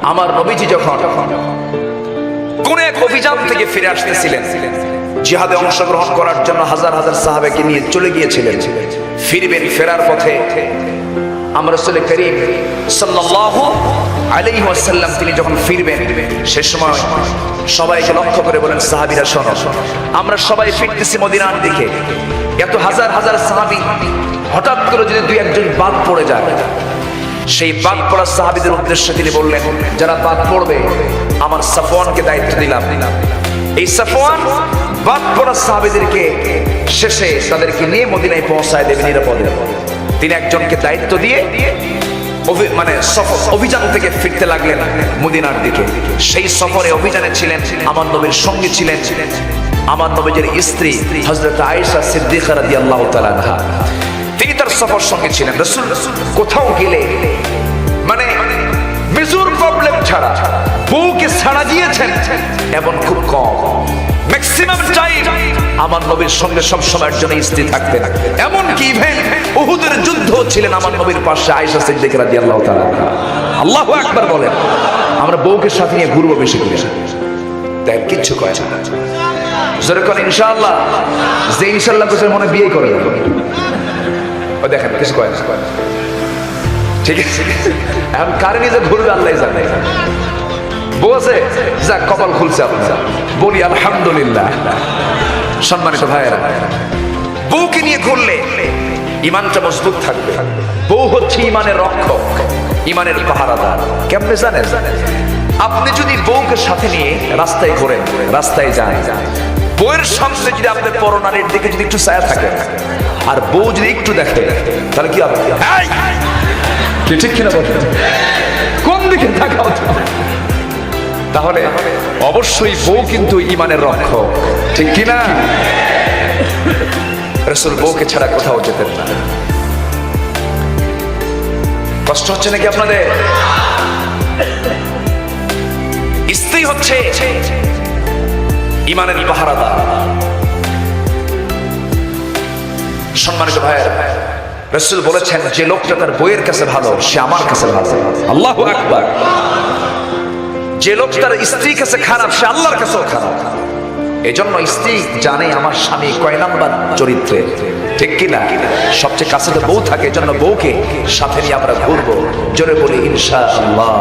আমার নবীজি যখন কোন এক অভিযান থেকে ফিরে আসতেছিলেন, জিহাদে অংশগ্রহণ করার জন্য হাজার হাজার সাহাবাকে নিয়ে চলে গিয়েছিলেন, ফিরবেন, ফেরার পথে আমরা রাসূল করিম সাল্লাল্লাহু আলাইহি ওয়াসাল্লাম তিনি যখন ফিরবেন, সে সময় সবাইকে লক্ষ্য করে বলেন, সাহাবীরা শোনো, আমরা সবাই ফিরতেছি মদিনার দিকে, এত হাজার হাজার সাহাবী হঠাৎ করে যদি দুই একজন বাদ পড়ে যায়, সেই বাদ পড়া সাহাবীদের উদ্দেশ্যে তিনি বললেন, যারা বাদ পড়বে আমার সাফওয়ানকে দায়িত্ব দিলাম। এই সাফওয়ান বাদ পড়া সাহাবীদেরকে শেষে তাদেরকে নিয়ে মদিনায় পৌঁছায় দেবে নিরাপদে। তিনি একজনকে দায়িত্ব দিয়ে অভিযান থেকে ফিরতে লাগলেন মদিনার দিকে। সেই সফরে অভিযানে ছিলেন আমার নবীর সঙ্গে ছিলেন আমার নবীর স্ত্রী হযরত আয়েশা সিদ্দিকা রাদিয়াল্লাহু তাআলা আনহা। তিনি তার সফর সঙ্গে ছিলেন। রাসূল কোথাও গেলে মানে মেজর প্রবলেম ছাড়া বউকে ছাড়া দিয়েছেন এমন খুব কম। ম্যাক্সিমাম টাইম আমার নবীর সঙ্গে সব সময়ের জন্য স্ত্রী থাকতেন। এমনকি ইভেন উহুদের যুদ্ধ ছিলেন আমার নবীর পাশে আয়েশা সিদ্দিকা রাদিয়াল্লাহু তাআলা। আল্লাহু আকবার বলেন। আমরা বউকে সাথে নিয়ে ঘুরবো বেশি করে, তাই কিচ্ছু কয় না। জোরে করেন ইনশাআল্লাহ। যে ইনশাআল্লাহ বসে মনে বিয়ে করে না, ও দেখেন কিছু কয় না, ঠিক আছে? এখন কারে নিয়ে যে ঘুরবে আল্লাহ জানে। বসে যাক, কপাল খুলছে আপনার, বলি আলহামদুলিল্লাহ। সম্মানিত ভাইয়েরা, বউকে নিয়ে ঘুরলে ইমানটা মজবুত থাকবে। বউ হচ্ছে ইমানের রক্ষক, ইমানের পাহারাদার। কেমনে জানেন? আপনি যদি বউকে সাথে নিয়ে রাস্তায় ঘোরেন, রাস্তায় যান, বউয়ের সামনে যদি আপনি পরনারীর দিকে যদি একটু ছায়া থাকে আর বউ যদি একটু দেখে, তাহলে কি হবে? ঠিক কিনা বলতে, কোন দিকে থাকা হতো? তাহলে অবশ্যই বউ কিন্তু ইমানের রক্ষক, ঠিক কিনা? রাসূল বউকে ছাড়া কোথাও যেতেন না। কষ্ট হচ্ছে নাকি আপনাদের? স্ত্রী হচ্ছে ইমানের পাহারাদার। সম্মানিত ভাইয়েরা, রাসূল বলেছেন, যে লোকটা তার বউয়ের কাছে ভালো সে আমার কাছে ভালো। আল্লাহু আকবার। যে লোক তার স্ত্রীর কাছে খারাপ সে আল্লাহর কাছেও খারাপ। এজন্য স্ত্রী জানে আমার স্বামী কয় নাম্বার চরিত্রে, ঠিক কিনা? সবচেয়ে কাছে তো বউ থাকে, এজন্য বউকে সাথে নিয়ে আমরা ঘুরবো। জোরে বলি ইনশাআল্লাহ।